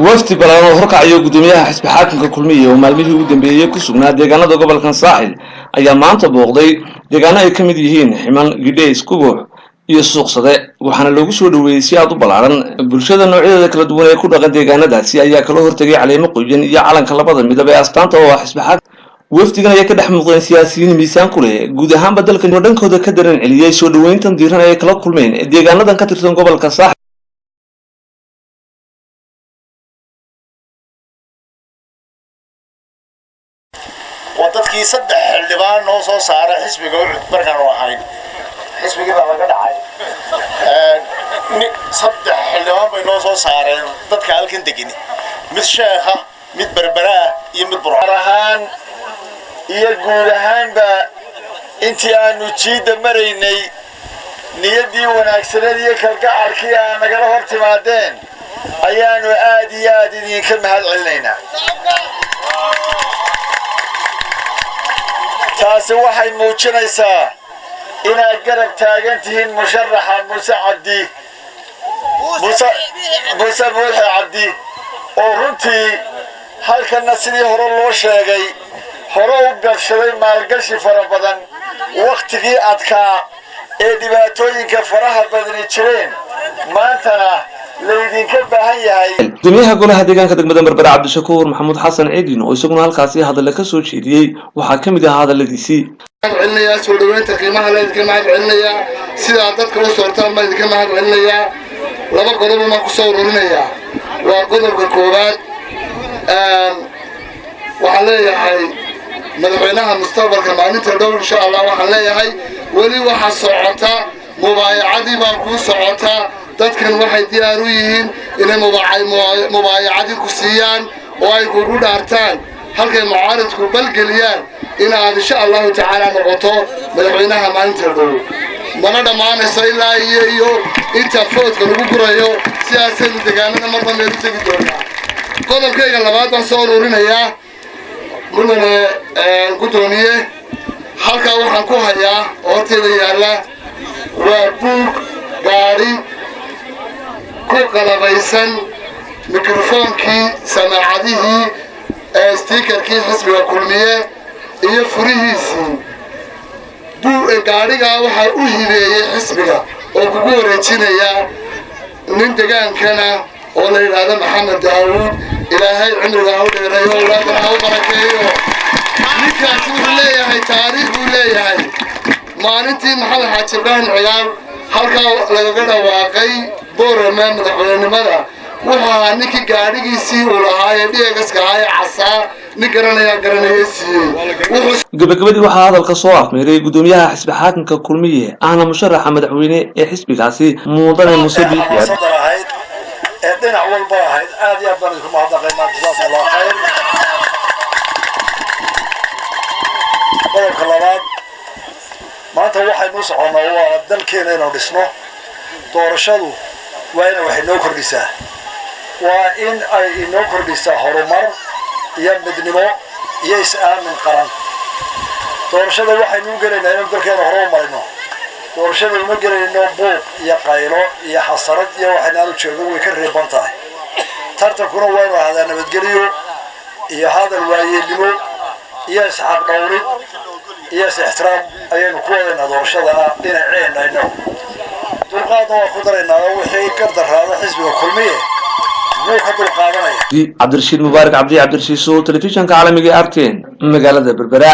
wafdi balaaran oo horkacayo gudoomiyaha xisbi xaakimka kulmiye oo maalmihii ugu dambeeyay ku sugnaa deegaanada gobolkan saaxil ayaa maanta booqday deegaano ay ka mid yihiin ximan gidheys kubuux iyo suuqsade waxaana loogu soo dhaweeyay si aad u balaaran bulshada noocyadeeda kala duwan ee ku dhaqan deegaanadaasi ayaa kala hortagay caleemo qoyan iyo calanka labada midab ee astaanta oo ah xisbi xaakim wafdigan ayaa ka dhex muuqdeen siyaasiyiin miisaan ku leh guud ahaanba dalkan oo dhankooda ka daran celiyay soo dhaweyntan diiran ay kala kulmeen deegaanadan ka tirsan gobolka saaxil wadadkii saddex xildhibaan noo soo saaray xisbiga markaan oo ahayn xisbigii baa laga dhacay saddex xildhibaan bay noo soo saareen dadka halkan degan mid sheekha mid berbera iyo mid burcad ahaan iyo guud ahaanba intii aanu jiida maraynay niyadii wanaagsaneed iyo kalgacalkii aan nagala hor timaadeen ayaanu aad iyo aad idinka mahad celinaynaa taasi waxay muujinaysaa inaad garab taagan tihiin musharaxa Muso Cabdi Muuse Cabdi oo runtii halkana sidii hore loo sheegay hore u gashaday maalgashi fara badan waqtigii adkaa ee dhibaatooyinka faraha badani jireen maantana laydinka baahan yahay gudoomiyaha golaha deegaanka degmada berbera cabdishakuur maxamuud xasan ciidin oo isaguna halkaasi hadal ka soo jeediyay waxaa ka mid ah hadaladiisii celinayaa soo dhaweynta qiimaha leedka mahad celinayaa sida dadka u soortaan ma idinka mahad celinayaa laba qodob ma ku soo ururinayaa waa qodobka koowaad waxaan leeyahay madaxweynaha mustaqbalka maalinta dhow insha Allah waxaan leeyahay wali waxa socota mubaayacadii baa ku socota dadkan waxay diyaar u yihiin inay mubaayacadii ku siiyaan oo ay kugu dhaartaan halkay mucaaradku balgeliyaan in aad insha Allah tacaala noqoto madaxweynaha maalinta dhow mana dhamaanayso ilaa iyo inta foodka lagu gurayo siyaasada deegaanada marba meel tagi doona qodobkayga labaad baan soo ururinayaa mudane gudoomiye halka waxaan ku hayaa horteeda yaala waa buug gaari ku qalabaysan mikrofoonkii samaacadihii stiikarkii xisbiga kulmiye iyo furihiisii gaarigaa waxaa u hibeeyey xisbiga oo kugu wareejinaya nin degaankana oo la yidhaahdo maxamed daawuud ilaahay cimriga ha u dheereeyo awlaadana ha u barakeeyo ninkaasi wuxuu leeyahay taariikh buu leeyahay maalintii maxamed xaaji ibraahim ciyaal halkaa lagaga dhawaaqay boorama madaxweynenimada wuxuu ahaa ninkii gaadhigiisii uu lahaa ee dhiagaska ahaa ee casaa nin garanaya siiyey gabagabadii waxaa hadalka soo afmeeray gudoomiyaha xisbi xaakimka kulmiye ahna musharaxa madaxweyne ee xisbigaasi mudane Muso Biixi ee dhinac walba ahayd aad iyo aad baan idinku mahadnaqaynaa jazakallahu khayr qodobka labaad maanta waxaynu soconaa waa dalkeena inuu dhisno doorashadu waa inay wax inoo kordhisaa waa in ay inoo kordhisaa horumar iyo midnimo iyo is-aamin qaran doorashada waxaynu gelaynaa inuu dalkeena hore u marino doorashada uma gelayno buuq iyo qaylo iyo xasarad iyo waxaynaanu jeedo way ka reeban tahay tartankuna waa inuu ahaadaa nabadgelyo iyo hadal waayeelnimo iyo isxaaq dhowrid iyo is-ixtiraam ayaynu ku wadaynaa doorashada dhinaceenayno dulqaadna waa ku daraynaa wixii ka daraada xisbiga kulmiye wuu ka dulqaadanaya cabdirashiid mubaarak cabdi cabdirashiid soo telefishanka caalamiga arteen magaalada berbera